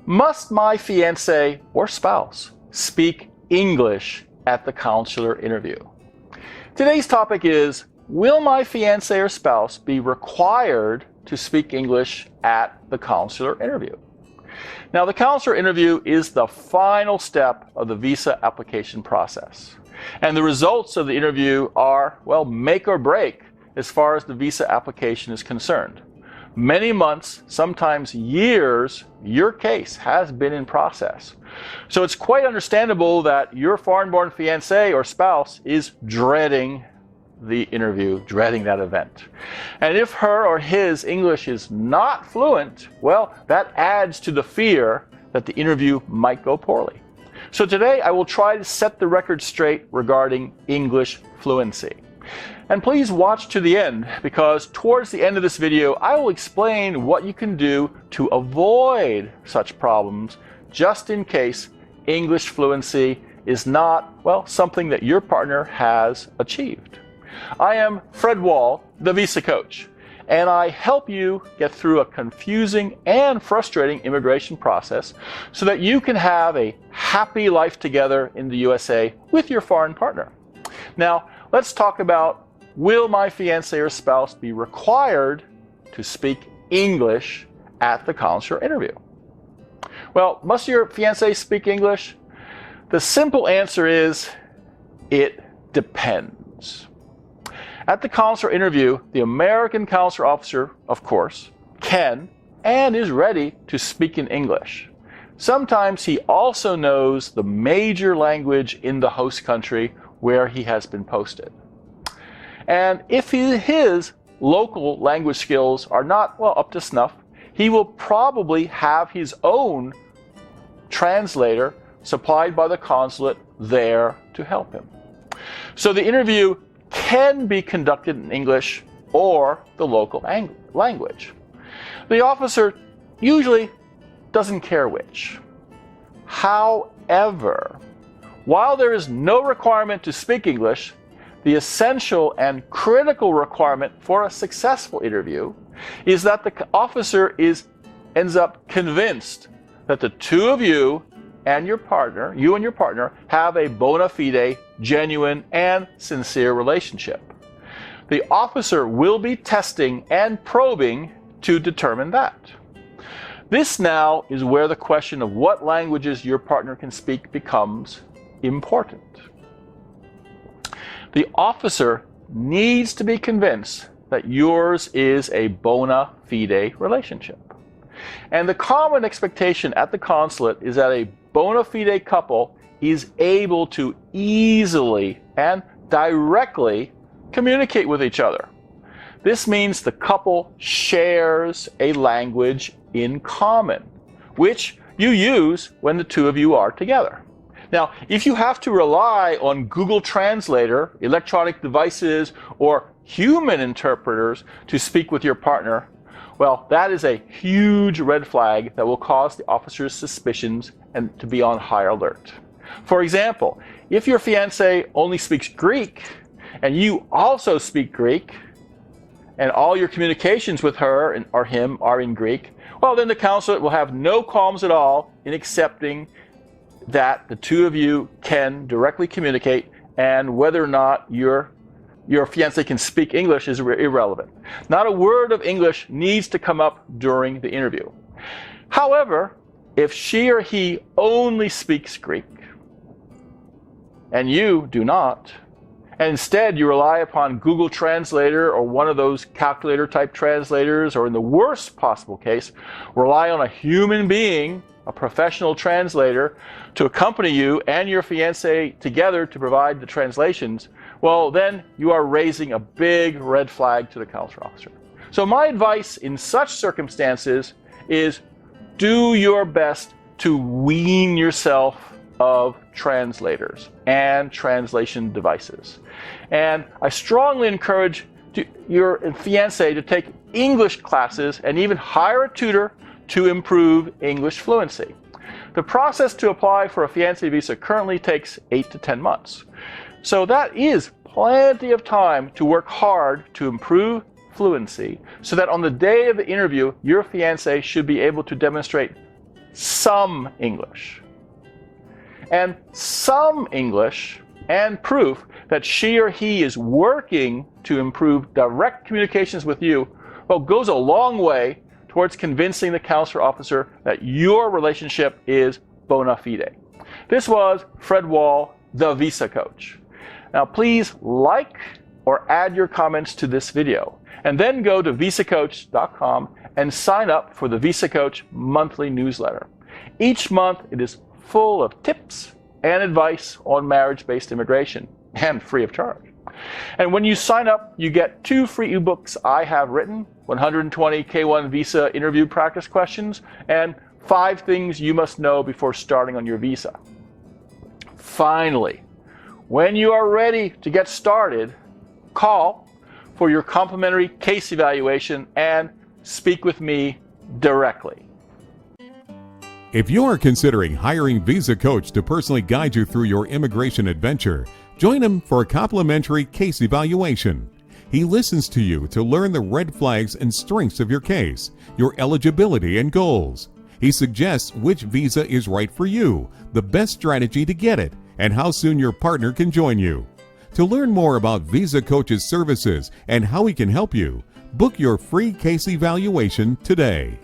Must my fiancé or spouse speak English at the consular interview? Today's topic is, will my fiancé or spouse be required to speak English at the consular interview? Now, the consular interview is the final step of the visa application process. And the results of the interview are, well, make or break as far as the visa application is concerned. Many months, sometimes years, your case has been in process. So it's quite understandable that your foreign-born fiancé or spouse is dreading the interview, dreading that event. And if her or his English is not fluent, well, that adds to the fear that the interview might go poorly. So today I will try to set the record straight regarding English fluency. And please watch to the end, because towards the end of this video I will explain what you can do to avoid such problems, just in case English fluency is not, well, something that your partner has achieved. I am Fred Wall, the Visa Coach, and I help you get through a confusing and frustrating immigration process so that you can have a happy life together in the USA with your foreign partner. Now, let's talk about, will my fiancé or spouse be required to speak English at the consular interview? Well, must your fiancé speak English? The simple answer is, it depends. At the consular interview, the American consular officer, of course, can and is ready to speak in English. Sometimes he also knows the major language in the host country where he has been posted. And if his local language skills are not, well, up to snuff, he will probably have his own translator supplied by the consulate there to help him. So the interview can be conducted in English or the local language. The officer usually doesn't care which. However, while there is no requirement to speak English, the essential and critical requirement for a successful interview is that the officer ends up convinced that the two of you and your partner, have a bona fide, genuine, and sincere relationship. The officer will be testing and probing to determine that. This now is where the question of what languages your partner can speak becomes important. The officer needs to be convinced that yours is a bona fide relationship. And the common expectation at the consulate is that a bona fide couple is able to easily and directly communicate with each other. This means the couple shares a language in common, which you use when the two of you are together. Now, if you have to rely on Google Translator, electronic devices, or human interpreters to speak with your partner, well, that is a huge red flag that will cause the officer's suspicions and to be on high alert. For example, if your fiancé only speaks Greek and you also speak Greek, and all your communications with her or him are in Greek, well, then the consulate will have no qualms at all in accepting that the two of you can directly communicate, and whether or not your fiancé can speak English is irrelevant. Not a word of English needs to come up during the interview. However, if she or he only speaks Greek and you do not, and instead you rely upon Google Translator or one of those calculator type translators, or in the worst possible case, rely on a human being, a professional translator, to accompany you and your fiancé together to provide the translations, well, then you are raising a big red flag to the consular officer. So my advice in such circumstances is, do your best to wean yourself of translators and translation devices. And I strongly encourage your fiancé to take English classes and even hire a tutor to improve English fluency. The process to apply for a fiancé visa currently takes 8 to 10 months. So that is plenty of time to work hard to improve fluency, so that on the day of the interview, your fiancé should be able to demonstrate some English. And some English and proof that she or he is working to improve direct communications with you, well, goes a long way towards convincing the consular officer that your relationship is bona fide. This was Fred Wall, the VisaCoach. Now please like or add your comments to this video, and then go to VisaCoach.com and sign up for the VisaCoach monthly newsletter. Each month it is full of tips and advice on marriage-based immigration, and free of charge. And when you sign up, you get 2 free ebooks I have written, 120 K1 visa interview practice questions, and 5 things you must know before starting on your visa. Finally, when you are ready to get started, call for your complimentary case evaluation and speak with me directly. If you are considering hiring VisaCoach to personally guide you through your immigration adventure, join him for a complimentary case evaluation. He listens to you to learn the red flags and strengths of your case, your eligibility and goals. He suggests which visa is right for you, the best strategy to get it, and how soon your partner can join you. To learn more about VisaCoach's services and how he can help you, book your free case evaluation today.